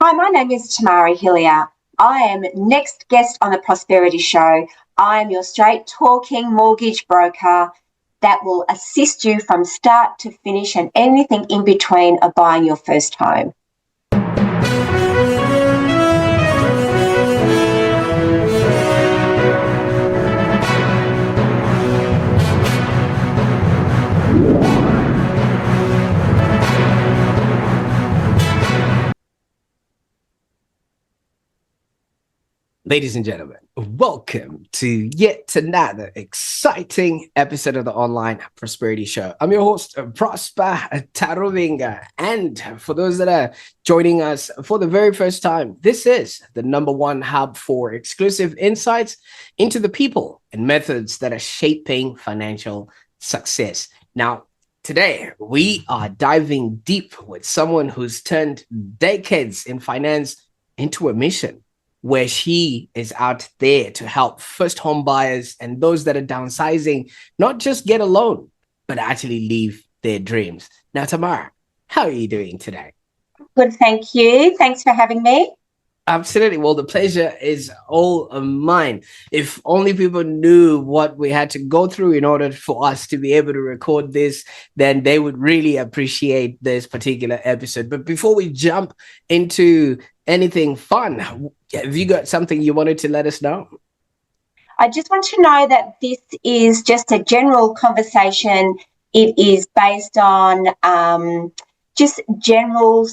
Hi, my name is Tamara Hillier. I am next guest on the Prosperity Show. I am your straight talking mortgage broker that will assist you from start to finish and anything in between of buying your first home. Ladies and gentlemen, welcome to yet another exciting episode of the Online Prosperity Show. I'm your host, Prosper Taruvinga. And for those that are joining us for the very first time, this is the #1 hub for exclusive insights into the people and methods that are shaping financial success. Now, today, we are diving deep with someone who's turned decades in finance into a mission, where she is out there to help first home buyers and those that are downsizing not just get a loan, but actually live their dreams. Now, Tamara, how are you doing today? Good, thank you. Thanks for having me. Absolutely. Well, the pleasure is all mine. If only people knew what we had to go through in order for us to be able to record this, then they would really appreciate this particular episode. But before we jump into anything fun, have you got something you wanted to let us know? I just want to know that this is just a general conversation. It is based on just general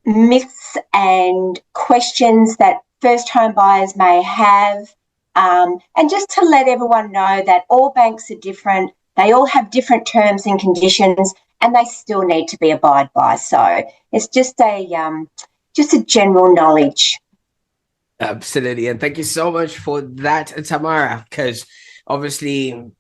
myths and questions that first home buyers may have, and just to let everyone know that all banks are different. They all have different terms and conditions, and they still need to be abided by. So it's just a general knowledge. Absolutely. And thank you so much for that, Tamara, because obviously,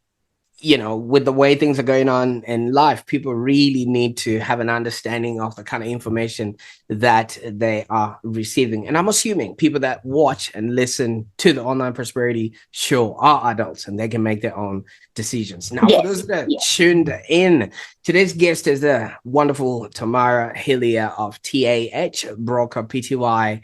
with the way things are going on in life, people really need to have an understanding of the kind of information that they are receiving. And I'm assuming people that watch and listen to the Online Prosperity Show are adults and they can make their own decisions. Now, for those that are tuned in, today's guest is the wonderful Tamara Hillier of TAH Broker PTY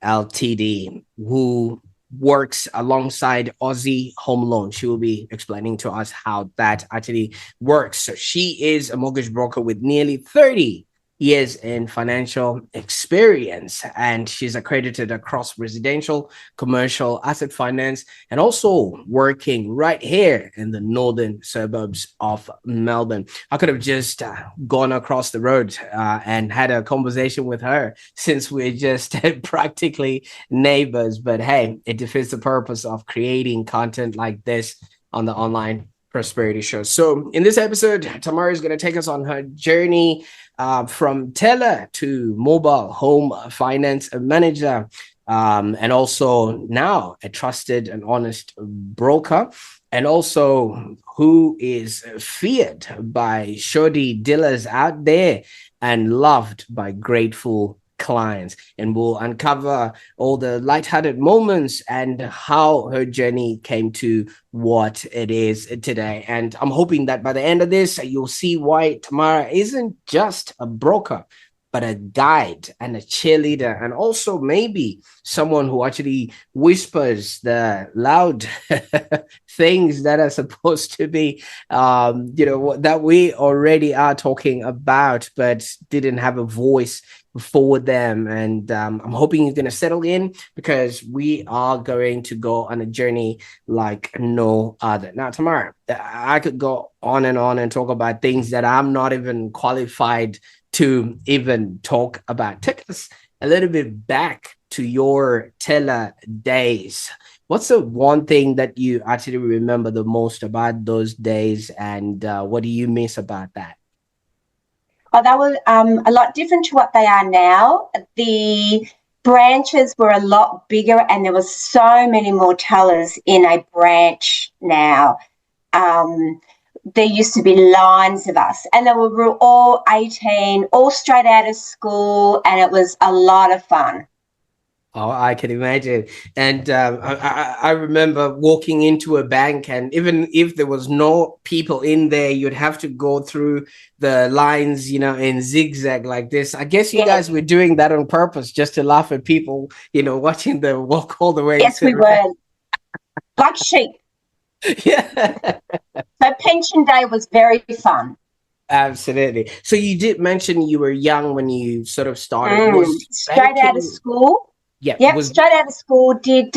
Ltd, who works alongside Aussie Home Loan. She will be explaining to us how that actually works. So she is a mortgage broker with nearly 30 years in financial experience, and she's accredited across residential, commercial, asset finance, and also working right here in the northern suburbs of Melbourne. I could have just gone across the road and had a conversation with her, since we're just practically neighbors. But hey, it defeats the purpose of creating content like this on the Online Prosperity Show. So in this episode, Tamara is going to take us on her journey from teller to mobile home finance manager, and also now a trusted and honest broker, and also who is feared by shoddy dealers out there and loved by grateful clients. And we'll uncover all the lighthearted moments and how her journey came to what it is today. And I'm hoping that by the end of this, you'll see why Tamara isn't just a broker, but a guide and a cheerleader, and also maybe someone who actually whispers the loud things that are supposed to be, that we already are talking about, but didn't have a voice for them. And I'm hoping you're going to settle in, because we are going to go on a journey like no other. Now, Tamara, I could go on and talk about things that I'm not even qualified to even talk about. Take us a little bit back to your teller days. What's the one thing that you actually remember the most about those days, and what do you miss about that? Oh, they were a lot different to what they are now. The branches were a lot bigger, and there were so many more tellers in a branch now. There used to be lines of us, and they were all 18, all straight out of school, and it was a lot of fun. Oh, I can imagine. And I remember walking into a bank, and even if there was no people in there, you'd have to go through the lines, in zigzag like this. I guess you Yes, guys were doing that on purpose just to laugh at people, watching them walk all the way yes, to we were like sheep. yeah. So pension day was very fun. Absolutely. So you did mention you were young when you sort of started. Was Straight out of banking? school. Yeah, Yep, was straight out of school, did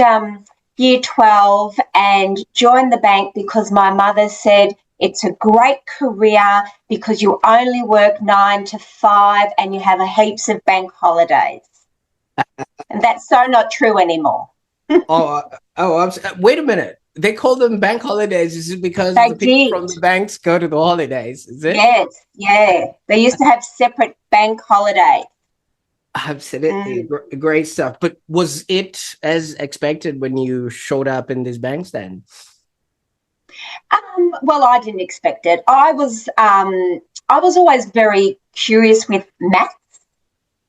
year 12 and joined the bank because my mother said it's a great career because you only work 9 to 5 and you have a heaps of bank holidays. And that's so not true anymore. wait a minute. They call them bank holidays. Is it because They the people did. from the banks go to the holidays? Is it? Yes, yeah. They used to have separate bank holidays. Absolutely. Mm. Great stuff. But was it as expected when you showed up in these banks then? Well, I didn't expect it. I was always very curious with maths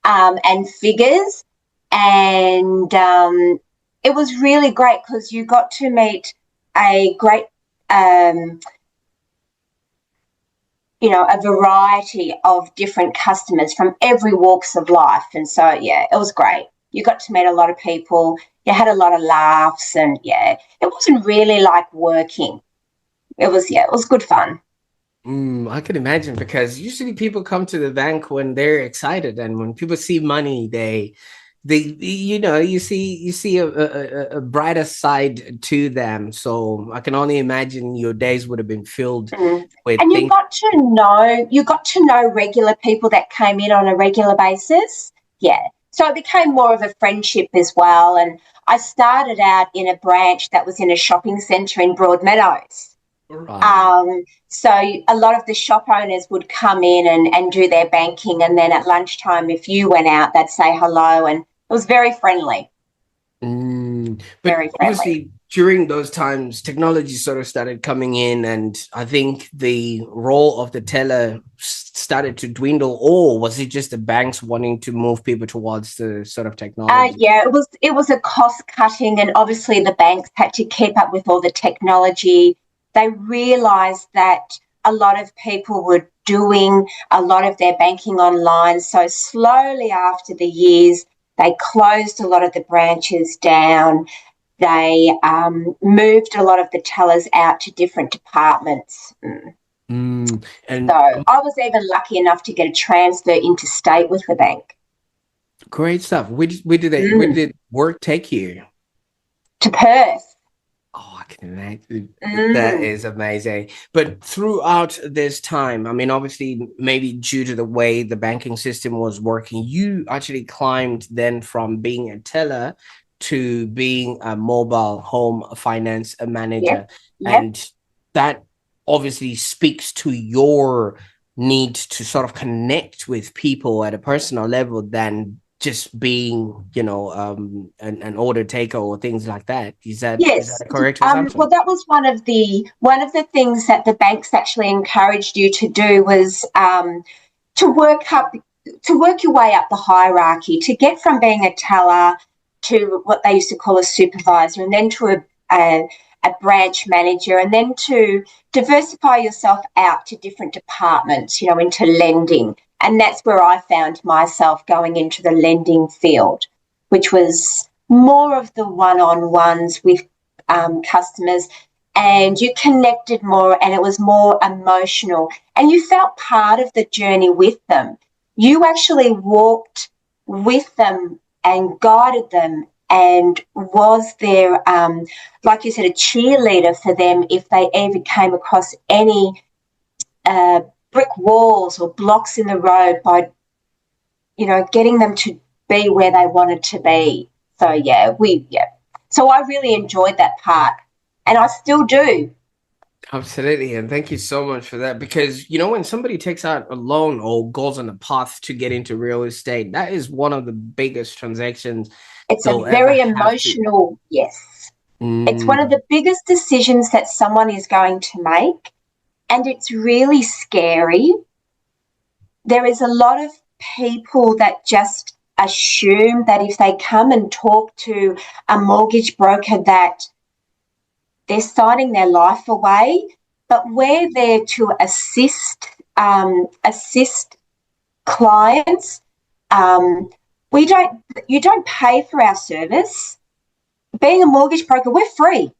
and figures, and it was really great because you got to meet a great, um, a variety of different customers from every walks of life, and so yeah, it was great. You got to meet a lot of people. You had a lot of laughs, and yeah, it wasn't really like working. It was good fun. I can imagine because usually people come to the bank when they're excited, and when people see money, you see a brighter side to them. So I can only imagine your days would have been filled Mm. with And things. you got to know regular people that came in on a regular basis. Yeah. So it became more of a friendship as well. And I started out in a branch that was in a shopping centre in Broadmeadows. Right. So a lot of the shop owners would come in and do their banking. And then at lunchtime, if you went out, they'd say hello. And it was very friendly, But very friendly. obviously, during those times, technology sort of started coming in, and I think the role of the teller started to dwindle. Or was it just the banks wanting to move people towards the sort of technology? Yeah, it was a cost cutting, and obviously the banks had to keep up with all the technology. They realised that a lot of people were doing a lot of their banking online. So slowly after the years, they closed a lot of the branches down. They moved a lot of the tellers out to different departments. So And I was even lucky enough to get a transfer interstate with the bank. great stuff. Where did work take you? To Perth. Oh, I can imagine. That Mm. is amazing. But throughout this time, I mean, obviously, maybe due to the way the banking system was working, you actually climbed then from being a teller to being a mobile home finance Yep, manager. yep. And that obviously speaks to your need to sort of connect with people at a personal level than just being, an order taker or things like that. Is that Yes. a correct assumption? Well, that was one of the things that the banks actually encouraged you to do was to work up to work your way up the hierarchy, to get from being a teller to what they used to call a supervisor, and then to a branch manager, and then to diversify yourself out to different departments, into lending. And that's where I found myself going into the lending field, which was more of the one-on-ones with customers, and you connected more, and it was more emotional, and you felt part of the journey with them. You actually walked with them and guided them and was there, like you said, a cheerleader for them if they ever came across any uh, brick walls or blocks in the road, by getting them to be where they wanted to be. So yeah. So I really enjoyed that part, and I still do. Absolutely. And thank you so much for that. Because, when somebody takes out a loan or goes on a path to get into real estate, that is one of the biggest transactions It's a they'll ever very have to. emotional, yes. It's one of Mm, the biggest decisions that someone is going to make, and it's really scary. There is a lot of people that just assume that if they come and talk to a mortgage broker that they're signing their life away, but we're there to assist clients. You don't pay for our service. Being a mortgage broker, we're free.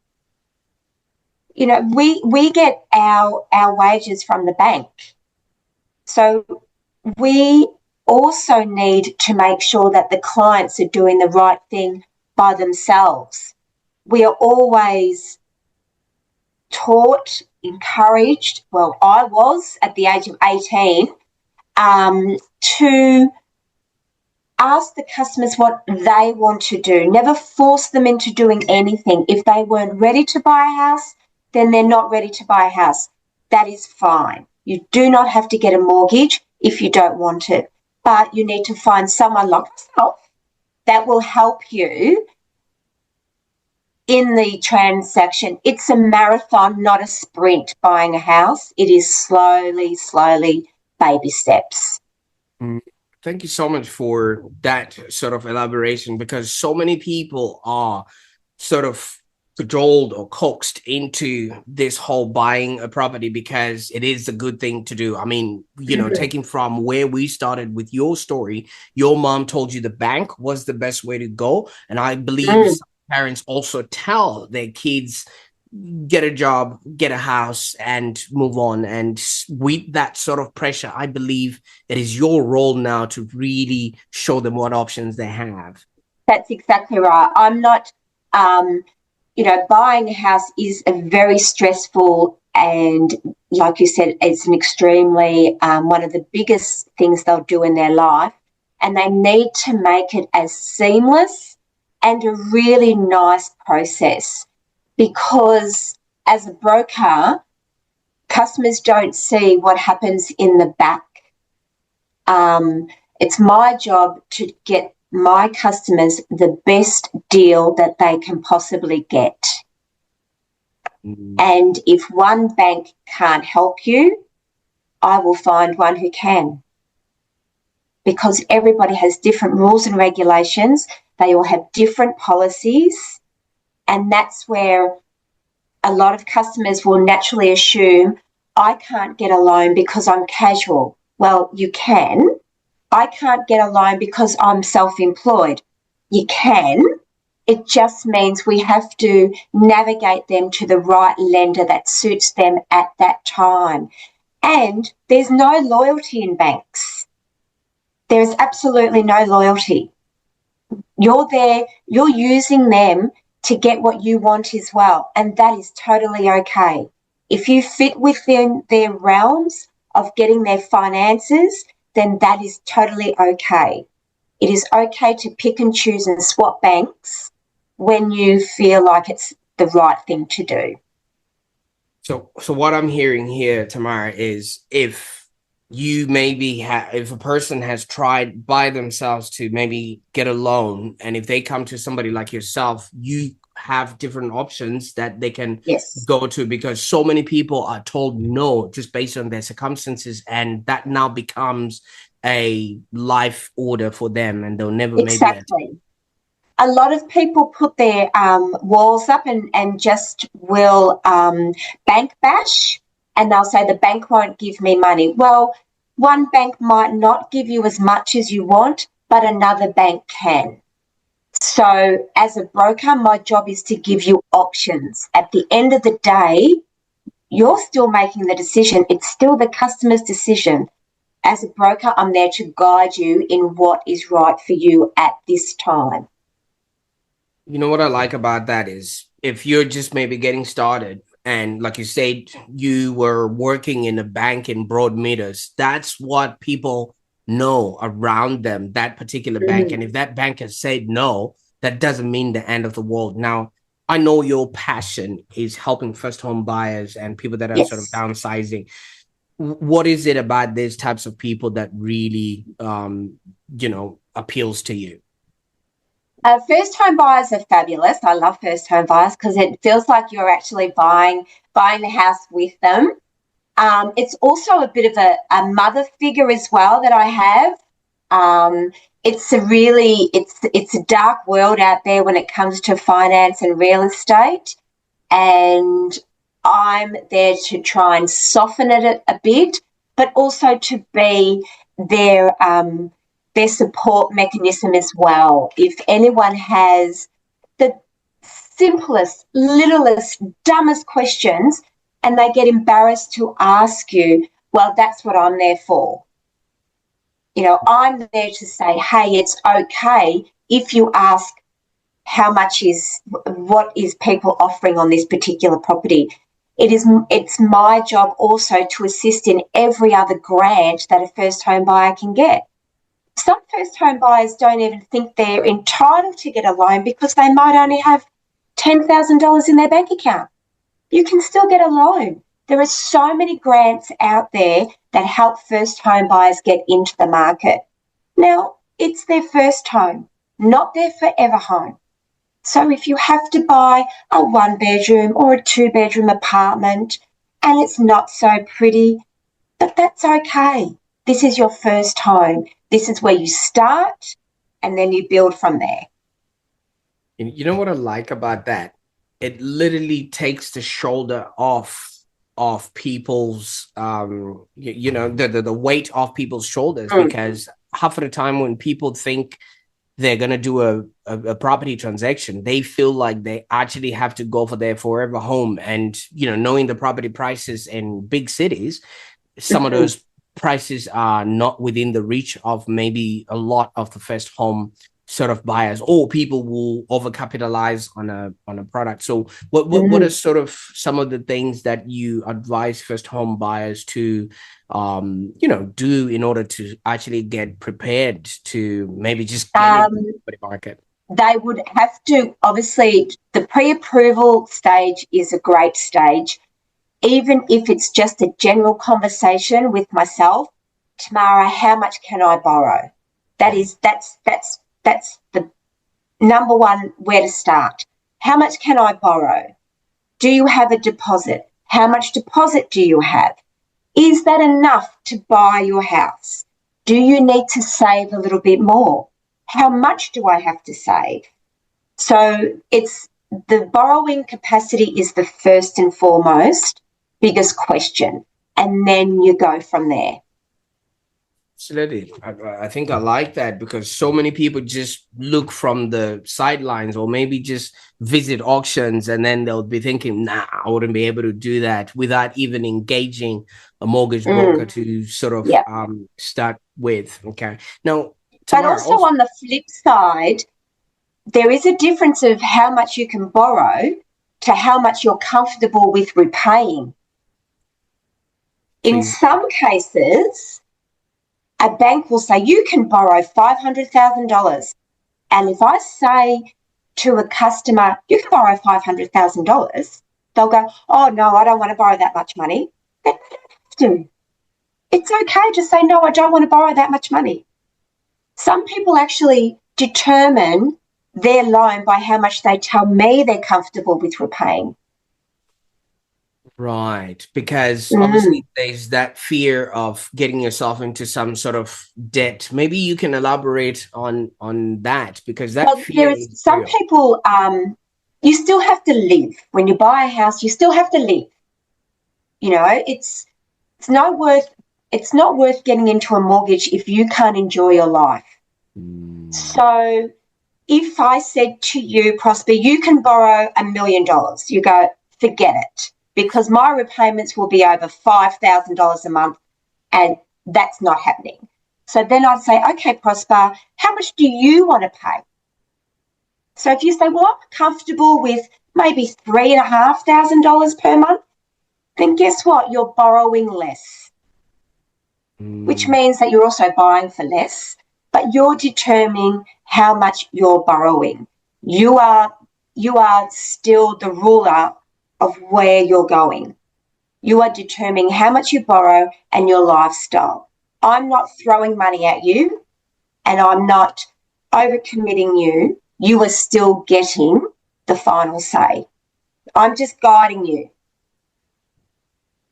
You know, we get our wages from the bank. So we also need to make sure that the clients are doing the right thing by themselves. We are always taught, encouraged, well, I was at the age of 18, to ask the customers what they want to do. Never force them into doing anything. If they weren't ready to buy a house, then they're not ready to buy a house. That is fine. You do not have to get a mortgage if you don't want to, but you need to find someone like myself that will help you in the transaction. It's a marathon, not a sprint, buying a house. It is slowly, baby steps. Thank you so much for that sort of elaboration, because so many people are sort of cajoled or coaxed into this whole buying a property because it is a good thing to do. I mean, you know, taking from where we started with your story, your mom told you the bank was the best way to go. And I believe some parents also tell their kids, get a job, get a house, and move on. And with that sort of pressure, I believe it is your role now to really show them what options they have. That's exactly right. I'm not, you know, buying a house is a very stressful, and like you said, it's an extremely, one of the biggest things they'll do in their life. And they need to make it as seamless and a really nice process, because as a broker, customers don't see what happens in the back. It's my job to get my customers the best deal that they can possibly get. And if one bank can't help you, I will find one who can. Because everybody has different rules and regulations. They all have different policies. And that's where a lot of customers will naturally assume, I can't get a loan because I'm casual. Well, you can. I can't get a loan because I'm self-employed. You can. It just means we have to navigate them to the right lender that suits them at that time. And there's no loyalty in banks. There is absolutely no loyalty. You're there, you're using them to get what you want as well, and that is totally okay. If you fit within their realms of getting their finances, then that is totally okay. It is okay to pick and choose and swap banks when you feel like it's the right thing to do. So what I'm hearing here, Tamara, is if you maybe if a person has tried by themselves to maybe get a loan, and if they come to somebody like yourself, you have different options that they can go to, because so many people are told no just based on their circumstances, and that now becomes a life order for them, and they'll never maybe. A lot of people put their walls up and just will bank bash, and they'll say the bank won't give me money. Well, one bank might not give you as much as you want, but another bank can. So as a broker, my job is to give you options. At the end of the day, you're still making the decision. It's still the customer's decision. As a broker, I'm there to guide you in what is right for you at this time. You know what I like about that is, if you're just maybe getting started, and like you said, you were working in a bank in Broadmeadows, that's what people know around them, that particular bank. And if that bank has said no, that doesn't mean the end of the world. Now, I know your passion is helping first home buyers and people that are sort of downsizing. What is it about these types of people that really, appeals to you? First home buyers are fabulous. I love first home buyers because it feels like you're actually buying the house with them. It's also a bit of a mother figure as well that I have. it's a dark world out there when it comes to finance and real estate, and I'm there to try and soften it a bit, but also to be their support mechanism as well. If anyone has the simplest, littlest, dumbest questions and they get embarrassed to ask you, well, that's what I'm there for. You know, I'm there to say, hey, it's okay if you ask what is people offering on this particular property. It's my job also to assist in every other grant that a first home buyer can get. Some first home buyers don't even think they're entitled to get a loan because they might only have $10,000 in their bank account. You can still get a loan. There are so many grants out there that help first home buyers get into the market. Now, it's their first home, not their forever home. So if you have to buy a 1-bedroom or a 2-bedroom apartment and it's not so pretty, but that's okay. This is your first home. This is where you start and then you build from there. You know what I like about that? It literally takes the shoulder off of people's the weight off people's shoulders, because half of the time when people think they're going to do a property transaction, they feel like they actually have to go for their forever home. And knowing the property prices in big cities, some of those prices are not within the reach of maybe a lot of the first home sort of buyers, or people will overcapitalize on a product. So what are sort of some of the things that you advise first home buyers to do in order to actually get prepared to maybe just get into the market? They would have to, obviously, the pre-approval stage is a great stage. Even if it's just a general conversation with myself, Tamara, how much can I borrow? That's the number one, where to start. How much can I borrow? Do you have a deposit? How much deposit do you have? Is that enough to buy your house? Do you need to save a little bit more? How much do I have to save? So it's the borrowing capacity is the first and foremost biggest question, and then you go from there. Absolutely. I think I like that, because so many people just look from the sidelines, or maybe just visit auctions, and then they'll be thinking, nah, I wouldn't be able to do that, without even engaging a mortgage broker to sort of start with. Okay. Now, Tamara, but also on the flip side, there is a difference of how much you can borrow to how much you're comfortable with repaying. In some cases, a bank will say you can borrow $500,000. And if I say to a customer, you can borrow $500,000, they'll go, oh, no, I don't want to borrow that much money. They don't have to. It's okay to say, no, I don't want to borrow that much money. Some people actually determine their loan by how much they tell me they're comfortable with repaying. Right, because obviously there's that fear of getting yourself into some sort of debt. Maybe you can elaborate on that, because that fear is some real. People, you still have to live. When you buy a house, you still have to live. It's not worth getting into a mortgage if you can't enjoy your life. So if I said to you, Prosper, you can borrow $1 million, you go, forget it, because my repayments will be over $5,000 a month, and that's not happening. So then I'd say, okay, Prosper, how much do you want to pay? So if you say, well, I'm comfortable with maybe $3,500 per month, then guess what? You're borrowing less, which means that you're also buying for less, but you're determining how much you're borrowing. You are still the ruler of where you're going. You are determining how much you borrow and your lifestyle. I'm not throwing money at you, and I'm not overcommitting you. You are still getting the final say. I'm just guiding you.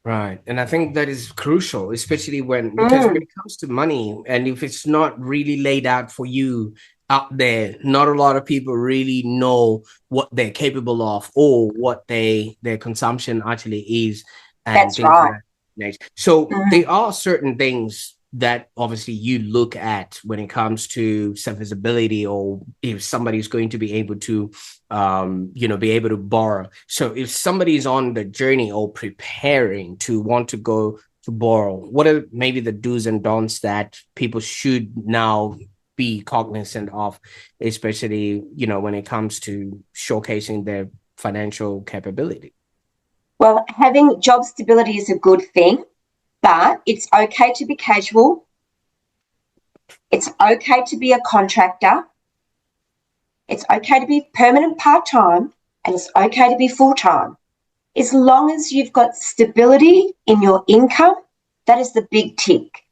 Right. And I think that is crucial, especially because when it comes to money, and if it's not really laid out for you out there, not a lot of people really know what they're capable of or what their consumption actually is and That's things of right. that nature. So there are certain things that obviously you look at when it comes to serviceability, or if somebody's going to be able to be able to borrow. So if somebody's on the journey or preparing to want to go to borrow, what are maybe the do's and don'ts that people should now be cognizant of, especially, when it comes to showcasing their financial capability? Well, having job stability is a good thing, but it's okay to be casual. It's okay to be a contractor. It's okay to be permanent part-time, and it's okay to be full-time. As long as you've got stability in your income, that is the big tick.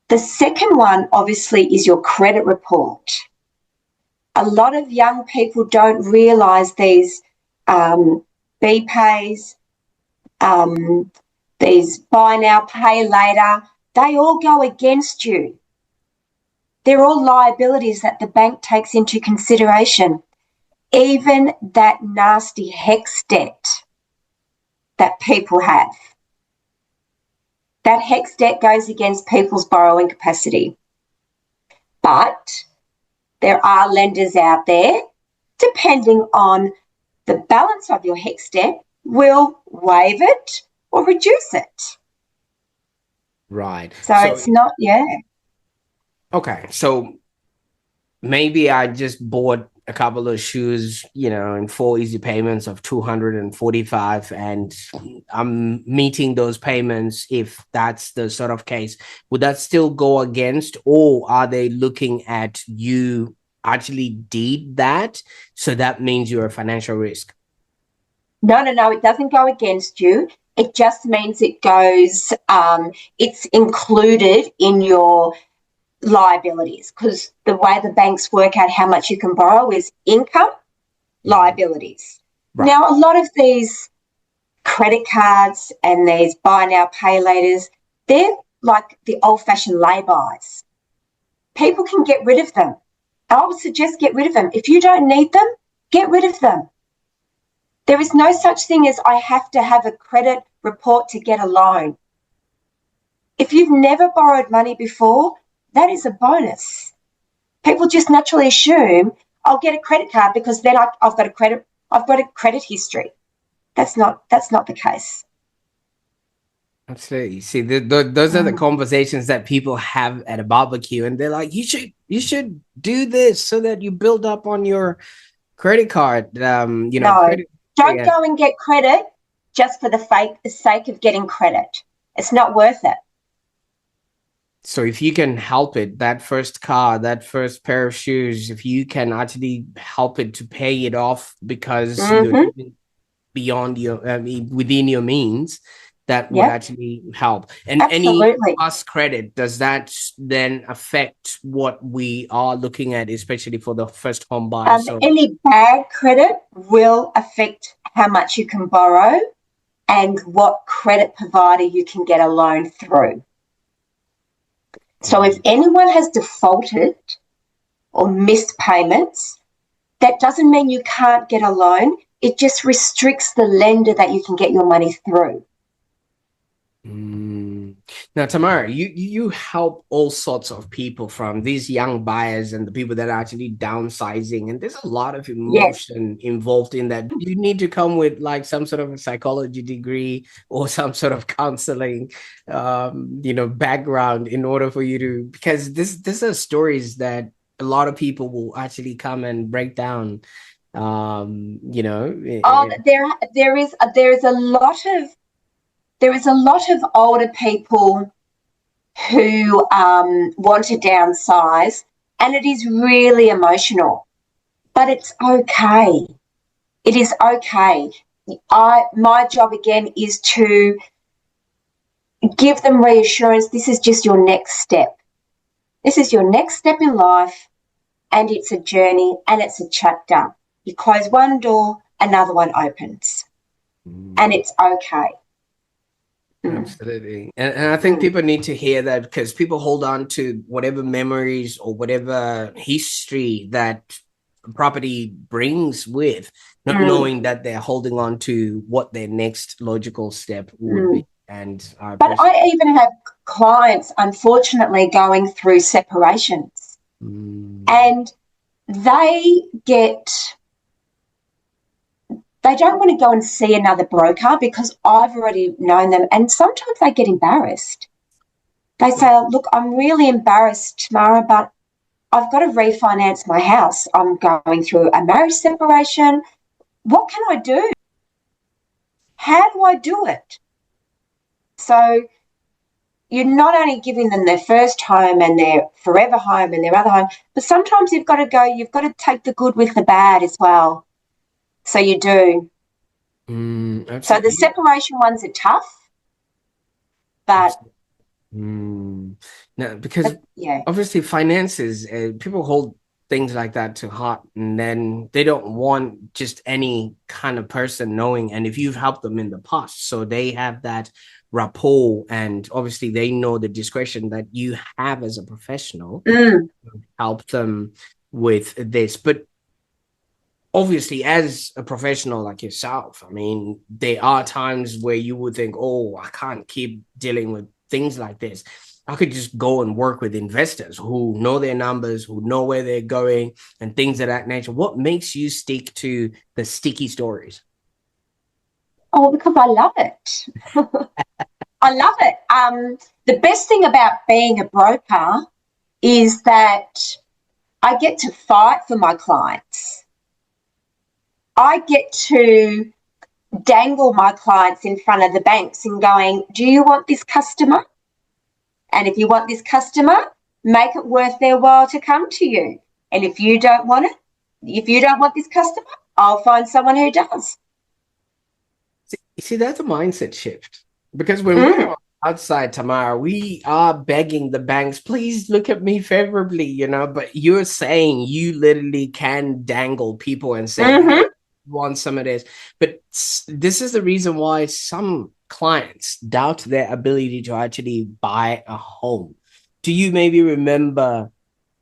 The second one, obviously, is your credit report. A lot of young people don't realise these BPAYs, these buy now, pay later, they all go against you. They're all liabilities that the bank takes into consideration. Even that nasty HEX debt that people have. That HEX debt goes against people's borrowing capacity. But there are lenders out there, depending on the balance of your HEX debt, will waive it or reduce it. Right. So it's not, Okay. So maybe I just bought a couple of shoes, in 4 easy payments of 245, and I'm meeting those payments. If that's the sort of case, would that still go against, or are they looking at you actually did that? So that means you're a financial risk. No, it doesn't go against you. It just means it goes, it's included in your liabilities, because the way the banks work out how much you can borrow is income, liabilities. Right. Now, a lot of these credit cards and these buy now, pay laters, they're like the old-fashioned lay-bys. People can get rid of them. I would suggest get rid of them. If you don't need them, get rid of them. There is no such thing as I have to have a credit report to get a loan. If you've never borrowed money before, that is a bonus. People just naturally assume I'll get a credit card because then I've got a credit history. That's not the case. Absolutely. See, those are the conversations that people have at a barbecue, and they're like, you should do this so that you build up on your credit card. No, credit. Don't go and get credit just for the sake of getting credit. It's not worth it. So if you can help it, that first car, that first pair of shoes, if you can actually help it to pay it off because you're beyond within your means, that would actually help. And absolutely. Any past credit, does that then affect what we are looking at, especially for the first home buyer? Any bad credit will affect how much you can borrow and what credit provider you can get a loan through. So if anyone has defaulted or missed payments, that doesn't mean you can't get a loan. It just restricts the lender that you can get your money through. Now, Tamara, you help all sorts of people, from these young buyers and the people that are actually downsizing, and there's a lot of emotion involved in that. You need to come with like some sort of a psychology degree or some sort of counseling, background in order for you to, because these are stories that a lot of people will actually come and break down. There is a lot of older people who want to downsize, and it is really emotional, but it's okay. It is okay. My job again is to give them reassurance. This is just your next step. This is your next step in life, and it's a journey and it's a chapter. You close one door, another one opens, and it's okay. Absolutely. And I think people need to hear that, because people hold on to whatever memories or whatever history that property brings with, not knowing that they're holding on to what their next logical step would be. And I But appreciate I even have clients, unfortunately, going through separations, and they don't want to go and see another broker because I've already known them. And sometimes they get embarrassed. They say, look, I'm really embarrassed, Tamara, but I've got to refinance my house. I'm going through a marriage separation. What can I do? How do I do it? So you're not only giving them their first home and their forever home and their other home, but sometimes you've got to take the good with the bad as well. So you do. So the separation ones are tough, but no, because yeah, obviously finances, people hold things like that to heart, and then they don't want just any kind of person knowing. And if you've helped them in the past, so they have that rapport, and obviously they know the discretion that you have as a professional, help them with this. But obviously, as a professional like yourself, I mean, there are times where you would think, oh, I can't keep dealing with things like this. I could just go and work with investors who know their numbers, who know where they're going, and things of that nature. What makes you stick to the sticky stories? oh, because I love it. I love it. The best thing about being a broker is that I get to fight for my clients. I get to dangle my clients in front of the banks and going, do you want this customer? And if you want this customer, make it worth their while to come to you. And if you don't want it, if you don't want this customer, I'll find someone who does. See, that's a mindset shift. Because when we're outside, Tamara, we are begging the banks, please look at me favorably, you know, but you're saying you literally can dangle people and say, hey, want some of this. But this is the reason why some clients doubt their ability to actually buy a home. Do you maybe remember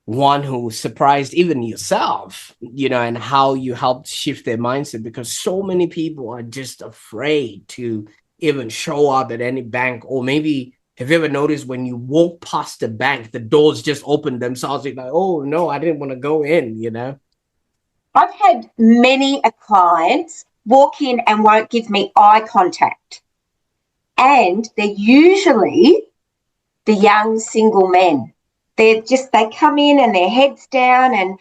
one who surprised even yourself, you know, and how you helped shift their mindset? Because so many people are just afraid to even show up at any bank. Or maybe, have you ever noticed when you walk past the bank, the doors just open themselves? You're like, oh no, I didn't want to go in, you know? I've had many clients walk in and won't give me eye contact. And they're usually the young single men. They come in and their heads down and,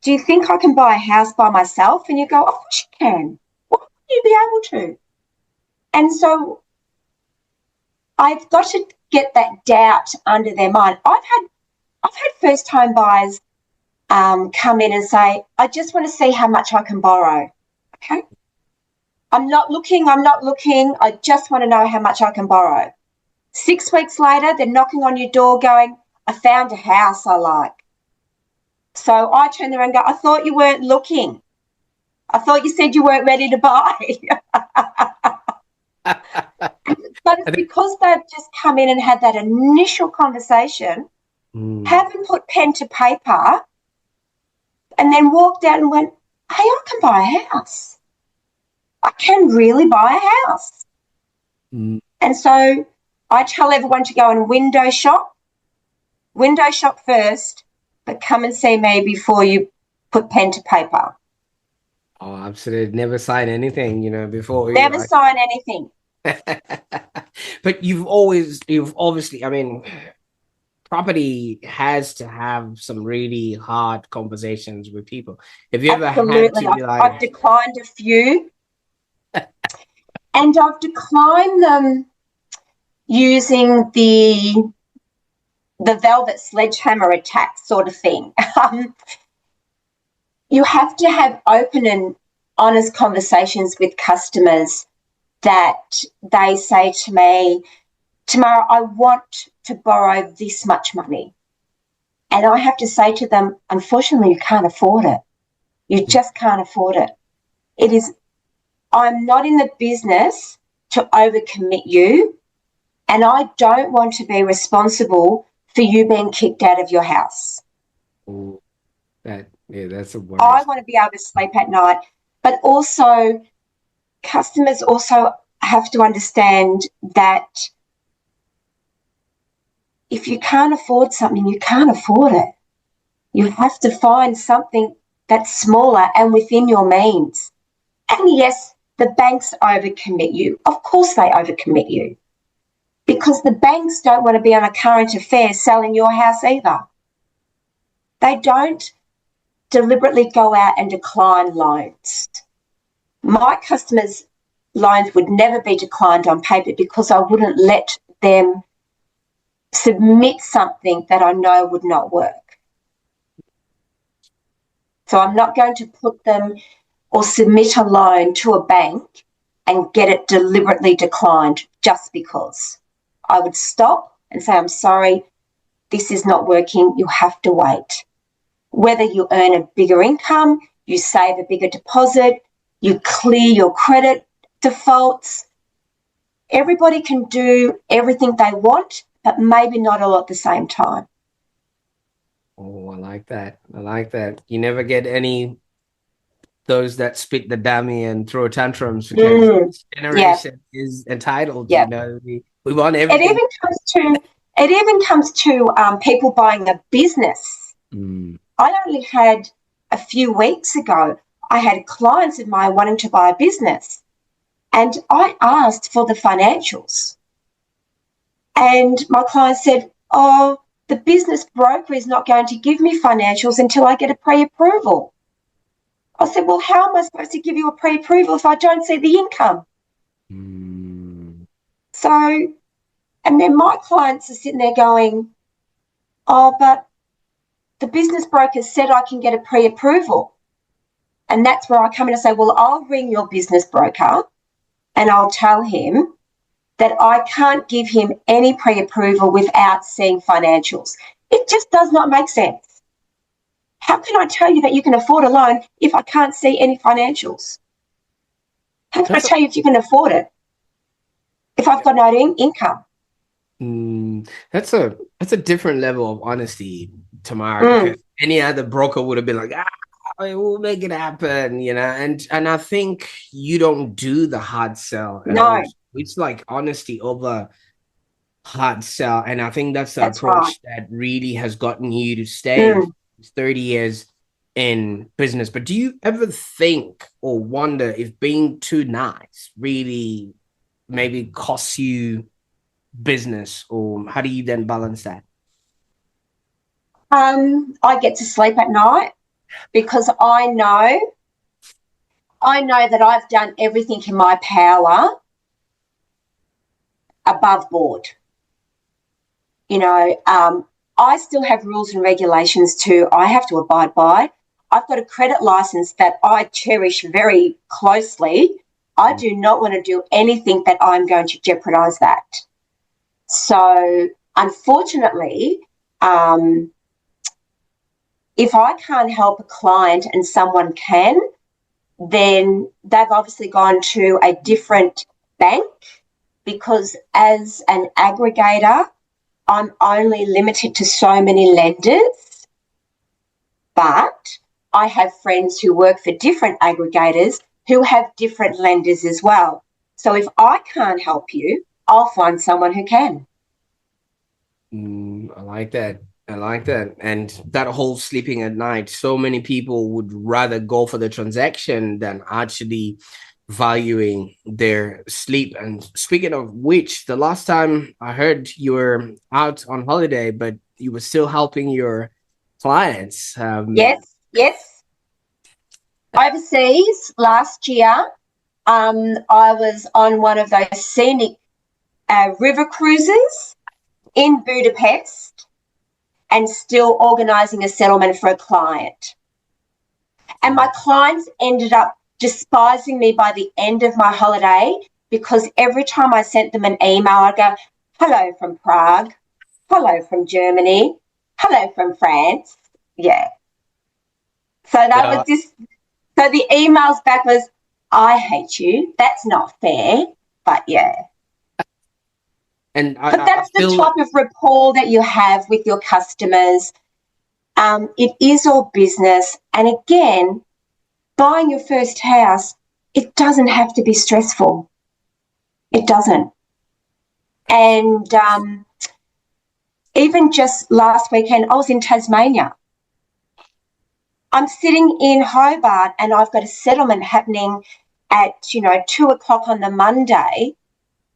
do you think I can buy a house by myself? And you go, of course you can. Why would you be able to? And so I've got to get that doubt under their mind. I've had first home buyers come in and say, I just want to see how much I can borrow. Okay. I'm not looking. I just want to know how much I can borrow. 6 weeks later, they're knocking on your door going, I found a house I like. So I turn around and go, I thought you weren't looking. I thought you said you weren't ready to buy. But it's because they've just come in and had that initial conversation, haven't put pen to paper, and then walked out and went, hey, I can buy a house. I can really buy a house. And so I tell everyone to go and window shop first, but come and see me before you put pen to paper. Oh, absolutely. Never sign anything, you know, before. Never sign anything. But you've obviously, I mean, property has to have some really hard conversations with people. Have you ever had to be like, I've declined a few, and I've declined them using the velvet sledgehammer attack sort of thing. You have to have open and honest conversations with customers that they say to me, Tamara, I want to borrow this much money. And I have to say to them, unfortunately, you can't afford it. You just can't afford it. I'm not in the business to overcommit you. And I don't want to be responsible for you being kicked out of your house. Oh, that's a I worst. want to be able to sleep at night. But also, customers also have to understand that if you can't afford something, you can't afford it. You have to find something that's smaller and within your means. And yes, the banks overcommit you. Of course they overcommit you, because the banks don't want to be on a current affair selling your house either. They don't deliberately go out and decline loans. My customers' loans would never be declined on paper because I wouldn't let them submit something that I know would not work. So I'm not going to put them or submit a loan to a bank and get it deliberately declined just because. I would stop and say, I'm sorry, this is not working. You have to wait. Whether you earn a bigger income, you save a bigger deposit, you clear your credit defaults. Everybody can do everything they want, but maybe not all at the same time. Oh, I like that. I like that. You never get any those that spit the dummy and throw tantrums because this Yeah, generation is entitled. yeah. We want It everything. even comes to people buying a business. Mm. I only had a few weeks ago, I had clients of mine wanting to buy a business, and I asked for the financials. And my client said, oh, the business broker is not going to give me financials until I get a pre-approval. I said, well, how am I supposed to give you a pre-approval if I don't see the income? Mm. So, and then my clients are sitting there going, oh, but the business broker said I can get a pre-approval. And that's where I come in and say, well, I'll ring your business broker and I'll tell him that I can't give him any pre-approval without seeing financials. It just does not make sense. How can I tell you that you can afford a loan if I can't see any financials? How can I tell you if you can afford it if I've got no income? That's a different level of honesty, Tamara, because any other broker would have been like, we'll make it happen, and I think you don't do the hard sell at all. No, It's like honesty over hard sell, and I think that's the that's right. approach that really has gotten you to stay 30 years in business. But do you ever think or wonder if being too nice really maybe costs you business, or how do you then balance that? I get to sleep at night because I know that I've done everything in my power above board. I still have rules and regulations too I have to abide by. I've got a credit license that I cherish very closely. I do not want to do anything that I'm going to jeopardize that. So, unfortunately, if I can't help a client and someone can, then they've obviously gone to a different bank, because as an aggregator, I'm only limited to so many lenders, but I have friends who work for different aggregators who have different lenders as well. So if I can't help you, I'll find someone who can. I like that. I like that. And that whole sleeping at night, so many people would rather go for the transaction than actually valuing their sleep. And speaking of which, the last time I heard you were out on holiday, but you were still helping your clients. Yes. Overseas last year, I was on one of those scenic river cruises in Budapest and still organising a settlement for a client. And my clients ended up despising me by the end of my holiday, because every time I sent them an email, I'd go, hello from Prague, hello from Germany, hello from France. Yeah. So that was just, so the emails back was, I hate you. That's not fair. But yeah. And But I that's the feel type of rapport that you have with your customers. It is all business. And again, buying your first house, it doesn't have to be stressful. It doesn't. And even just last weekend, I was in Tasmania. I'm sitting in Hobart and I've got a settlement happening at, 2:00 on the Monday,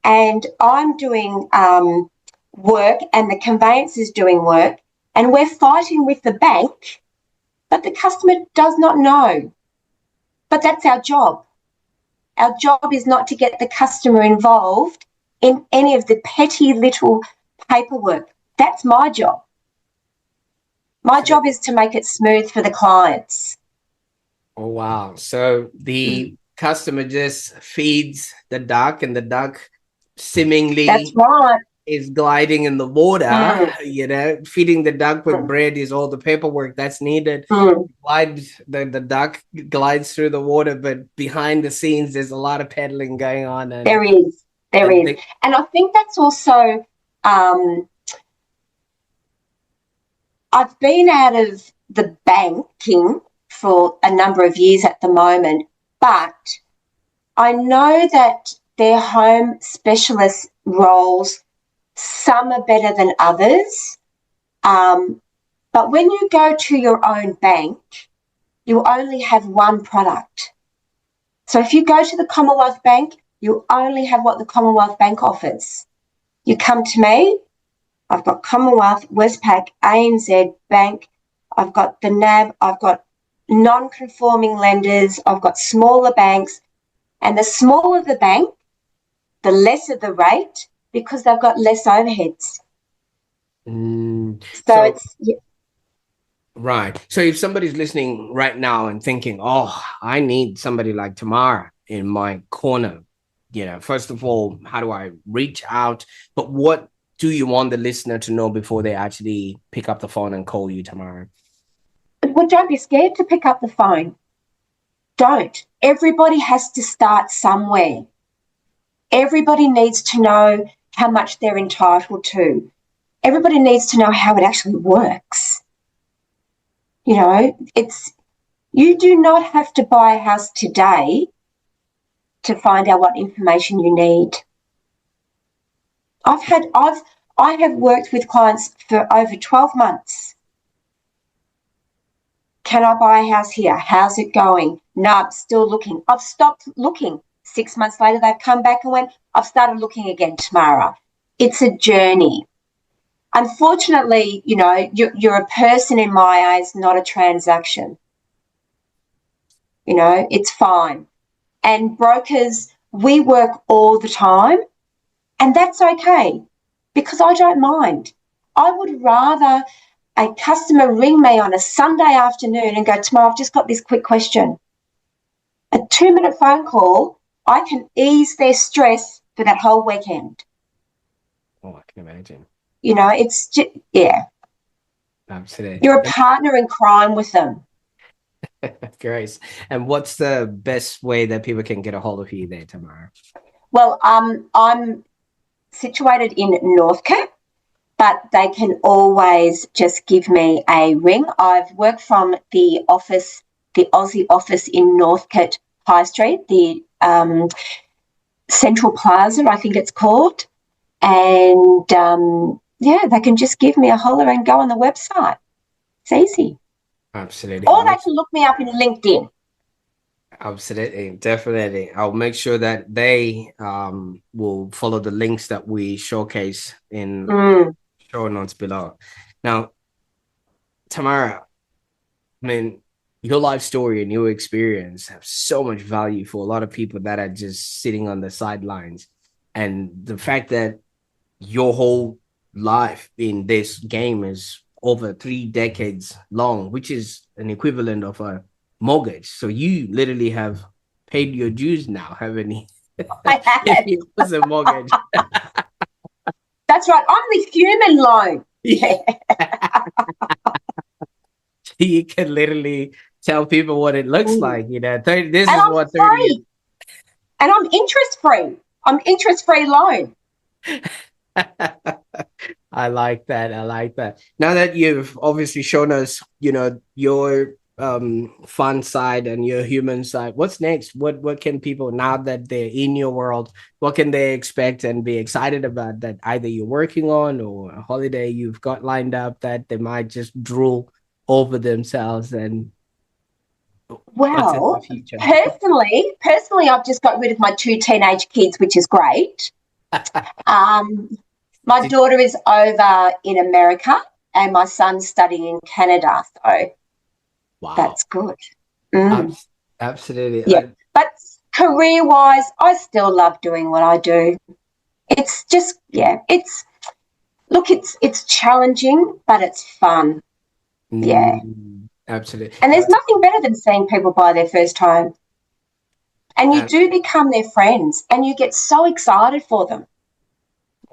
and I'm doing work and the conveyance is doing work, and we're fighting with the bank, but the customer does not know. But that's our job. Our job is not to get the customer involved in any of the petty little paperwork. That's my job. My job is to make it smooth for the clients. Oh, wow. So the customer just feeds the duck, and the duck seemingly That's right. is gliding in the water. Feeding the duck with Mm. bread is all the paperwork that's needed. Mm. The duck glides through the water, but behind the scenes, there's a lot of peddling going on. And There is. And I think that's also, I've been out of the banking for a number of years at the moment, but I know that their home specialist roles, some are better than others. But when you go to your own bank, you only have one product. So if you go to the Commonwealth Bank, you only have what the Commonwealth Bank offers. You come to me, I've got Commonwealth, Westpac, ANZ Bank, I've got the NAB, I've got non-conforming lenders, I've got smaller banks, and the smaller the bank, the lesser the rate, because they've got less overheads. So it's... Right. So if somebody's listening right now and thinking, oh, I need somebody like Tamara in my corner, first of all, how do I reach out? But what do you want the listener to know before they actually pick up the phone and call you, Tamara? Well, don't be scared to pick up the phone. Don't. Everybody has to start somewhere. Everybody needs to know how much they're entitled to. Everybody needs to know how it actually works. You do not have to buy a house today to find out what information you need. I have worked with clients for over 12 months. Can I buy a house here? How's it going? No, I'm still looking. I've stopped looking. 6 months later, they've come back and went, I've started looking again, Tamara. It's a journey. Unfortunately, you're a person in my eyes, not a transaction. It's fine. And brokers, we work all the time, and that's okay, because I don't mind. I would rather a customer ring me on a Sunday afternoon and go, Tamara, I've just got this quick question. A 2-minute phone call, I can ease their stress for that whole weekend. Oh, I can imagine. It's just, yeah. Absolutely. You're a partner in crime with them. Great. And what's the best way that people can get a hold of you there, Tamara? Well, I'm situated in Northcote, but they can always just give me a ring. I've worked from the office, the Aussie office in Northcote High Street, the Central Plaza, I think it's called. And, they can just give me a holler and go on the website. It's easy. Absolutely. Or they can look me up in LinkedIn. Absolutely. Definitely. I'll make sure that they will follow the links that we showcase in show notes below. Now, Tamara, I mean, your life story and your experience have so much value for a lot of people that are just sitting on the sidelines. And the fact that your whole life in this game is over 3 decades long, which is an equivalent of a mortgage. So you literally have paid your dues now, haven't you? I have. If it was a mortgage. That's right. I'm the human loan. Yeah. You can literally tell people what it looks like. This is what 30 years. And I'm interest-free. I'm interest-free loan. I like that. I like that. Now that you've obviously shown us, your fun side and your human side, what's next? What can people, now that they're in your world, what can they expect and be excited about that either you're working on or a holiday you've got lined up that they might just drool over themselves, and what's in the Well, future? personally, I've just got rid of my two teenage kids, which is great. My Did- daughter is over in America and my son's studying in Canada, so wow. that's good. Mm, Absolutely. yeah. But career-wise, I still love doing what I do. It's just, yeah, it's challenging, but it's fun. Yeah. Absolutely. And there's nothing better than seeing people buy their first home. And you do become their friends and you get so excited for them.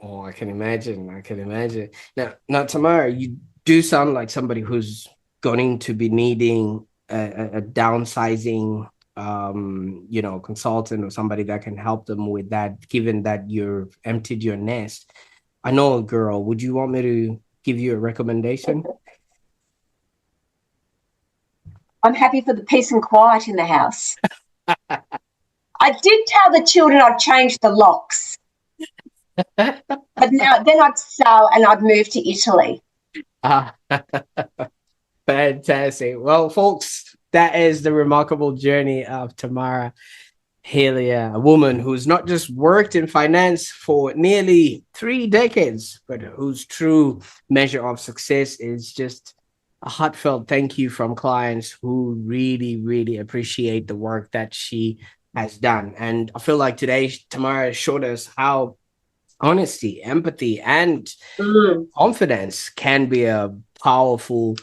Oh, I can imagine. I can imagine. Now, Tamara, you do sound like somebody who's going to be needing a downsizing, consultant or somebody that can help them with that, given that you've emptied your nest. I know a girl. Would you want me to give you a recommendation? I'm happy for the peace and quiet in the house. I did tell the children I'd change the locks, but now then I'd sell and I'd move to Italy. Ah, fantastic. Well, folks, that is the remarkable journey of Tamara Hillier, a woman who's not just worked in finance for nearly 3 decades, but whose true measure of success is just a heartfelt thank you from clients who really, really appreciate the work that she has done. And I feel like today, Tamara showed us how honesty, empathy, and confidence can be a powerful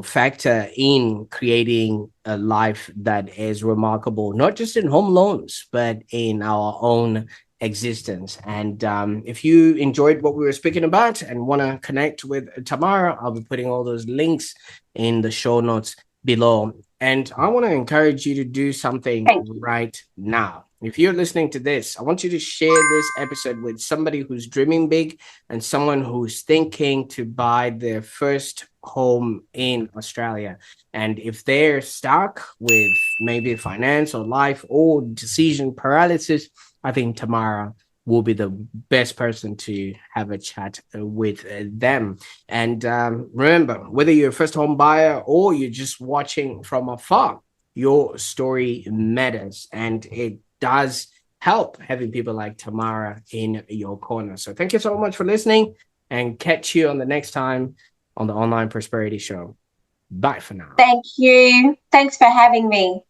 factor in creating a life that is remarkable, not just in home loans but in our own existence. And if you enjoyed what we were speaking about and want to connect with Tamara, I'll be putting all those links in the show notes below. And I want to encourage you to do something right now. If you're listening to this, I want you to share this episode with somebody who's dreaming big and someone who's thinking to buy their first home in Australia. And if they're stuck with maybe finance or life or decision paralysis, I think Tamara will be the best person to have a chat with them. And remember, whether you're a first home buyer or you're just watching from afar, your story matters, and it does help having people like Tamara in your corner. So thank you so much for listening, and catch you on the next time on the Online Prosperity Show. Bye for now. Thank you. Thanks for having me.